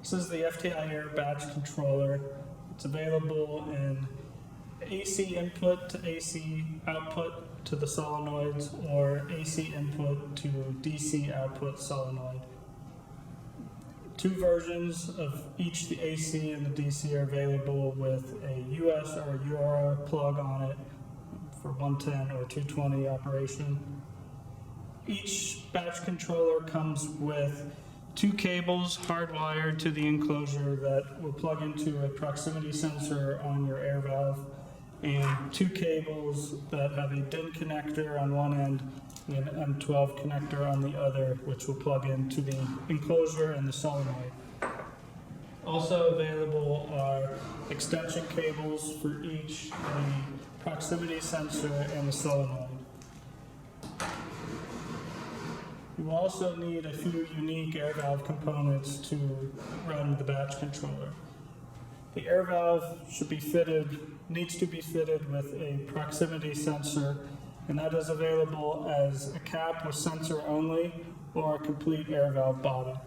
This is the FTI air batch controller. It's available in AC input to AC output to the solenoids, or AC input to DC output solenoid. Two versions of each, the AC and the DC, are available with a US or Euro plug on it for 110 or 220 operation. Each batch controller comes with two cables hardwired to the enclosure that will plug into a proximity sensor on your air valve, and two cables that have a DIN connector on one end and an M12 connector on the other, which will plug into the enclosure and the solenoid. Also available are extension cables for each, the proximity sensor and the solenoid. You will also need a few unique air valve components to run the batch controller. The air valve needs to be fitted with a proximity sensor, and that is available as a cap with sensor only or a complete air valve bottom.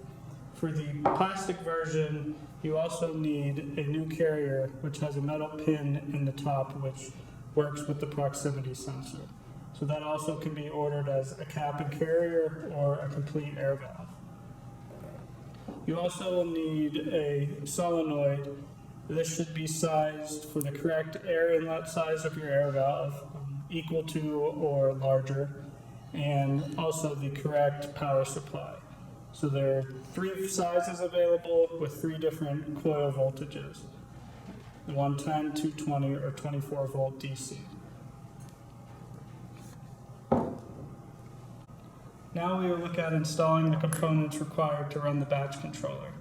For the plastic version, you also need a new carrier which has a metal pin in the top which works with the proximity sensor. So that also can be ordered as a cap and carrier or a complete air valve. You also will need a solenoid. This should be sized for the correct air inlet size of your air valve, equal to or larger, and also the correct power supply. So there are three sizes available with three different coil voltages: 110, 220, or 24 volt DC. Now we will look at installing the components required to run the batch controller.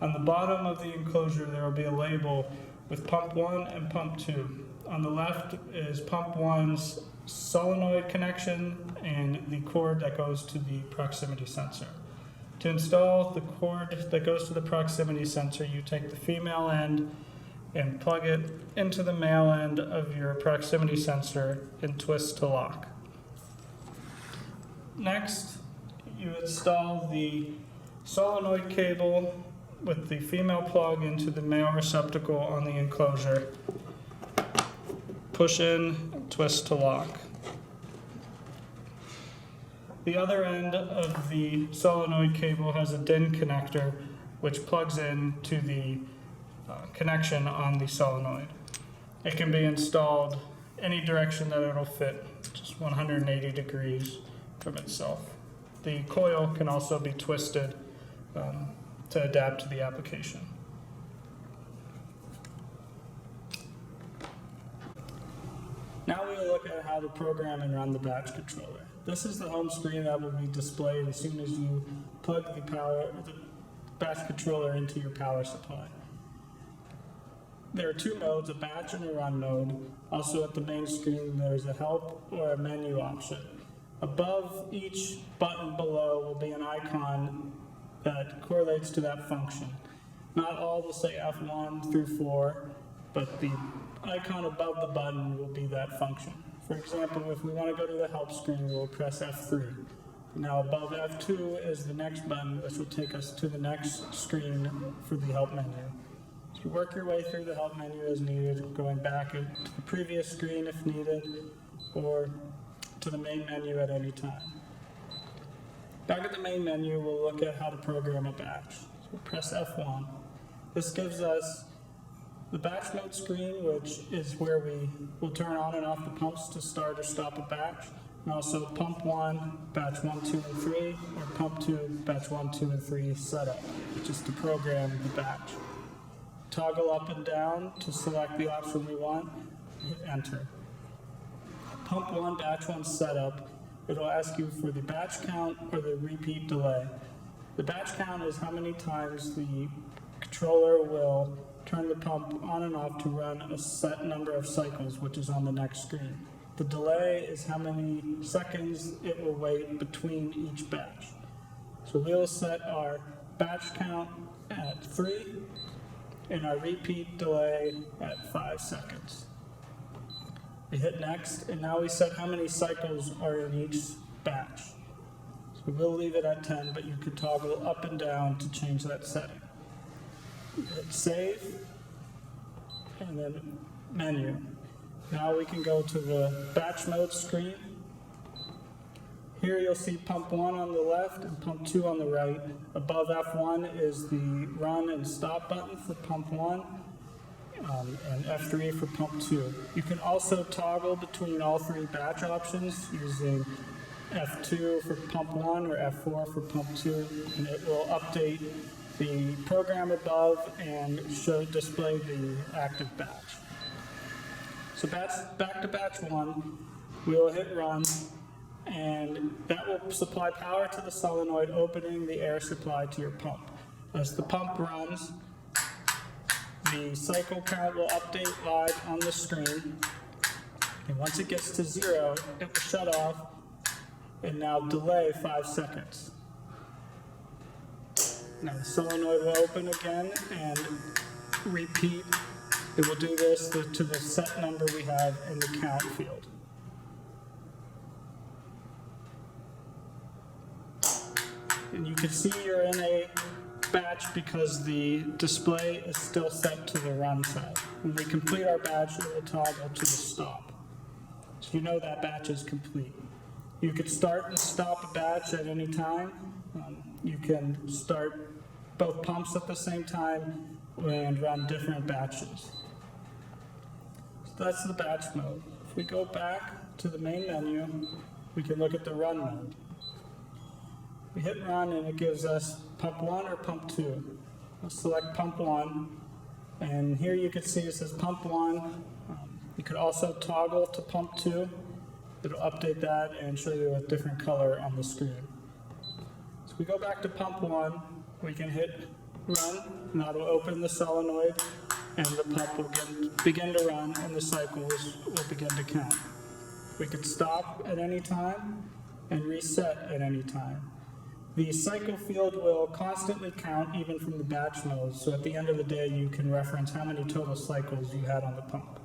On the bottom of the enclosure there will be a label with pump 1 and pump 2. On the left is pump 1's solenoid connection and the cord that goes to the proximity sensor. To install the cord that goes to the proximity sensor, you take the female end and plug it into the male end of your proximity sensor and twist to lock. Next, you install the solenoid cable with the female plug into the male receptacle on the enclosure. Push in, twist to lock. The other end of the solenoid cable has a DIN connector which plugs in to the connection on the solenoid. It can be installed any direction that it'll fit, just 180 degrees from itself. The coil can also be twisted to adapt to the application. Now we will look at how to program and run the batch controller. This is the home screen that will be displayed as soon as you plug the batch controller into your power supply. There are two modes, a batch and a run mode. Also at the main screen there's a help or a menu option. Above each button below will be an icon that correlates to that function. Not all will say F1 through 4, but the icon above the button will be that function. For example, if we want to go to the help screen, we'll press F3. Now above F2 is the next button, which will take us to the next screen for the help menu. So you work your way through the help menu as needed, going back to the previous screen if needed, or to the main menu at any time. Back at the main menu, we'll look at how to program a batch. So we'll press F1. This gives us the batch mode screen, which is where we will turn on and off the pumps to start or stop a batch, and also pump 1, batch 1, 2, and 3, or pump 2, batch 1, 2, and 3 setup, which is to program the batch. Toggle up and down to select the option we want, hit enter. Pump 1, batch 1 setup, it will ask you for the batch count or the repeat delay. The batch count is how many times the controller will turn the pump on and off to run a set number of cycles, which is on the next screen. The delay is how many seconds it will wait between each batch. So we'll set our batch count at 3 and our repeat delay at 5 seconds. We hit next, and now we set how many cycles are in each batch. So we'll leave it at 10, but you could toggle up and down to change that setting. Hit save, and then menu. Now we can go to the batch mode screen. Here you'll see pump 1 on the left and pump 2 on the right. Above F1 is the run and stop button for pump 1, and F3 for pump 2. You can also toggle between all 3 batch options using F2 for pump 1 or F4 for pump 2, and it will update the program above and display the active batch. So back to batch 1, we will hit run, and that will supply power to the solenoid, opening the air supply to your pump. As the pump runs, the cycle count will update live on the screen, and once it gets to 0, it will shut off and now delay 5 seconds. Now the solenoid will open again and repeat. It will do this to the set number we have in the count field. And you can see you're in a batch because the display is still set to the run side. When we complete our batch, it will toggle to the stop. So you know that batch is complete. You could start and stop a batch at any time. You can start both pumps at the same time and run different batches. So that's the batch mode. If we go back to the main menu, we can look at the run mode. We hit run and it gives us pump 1 or pump 2. We'll select pump 1, and here you can see it says pump 1. You could also toggle to pump 2. It'll update that and show you a different color on the screen. So we go back to pump 1, we can hit run, and that'll open the solenoid, and the pump will begin to run, and the cycles will begin to count. We can stop at any time and reset at any time. The cycle field will constantly count even from the batch mode, so at the end of the day you can reference how many total cycles you had on the pump.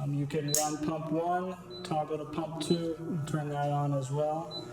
You can run pump 1, toggle to pump 2, and turn that on as well.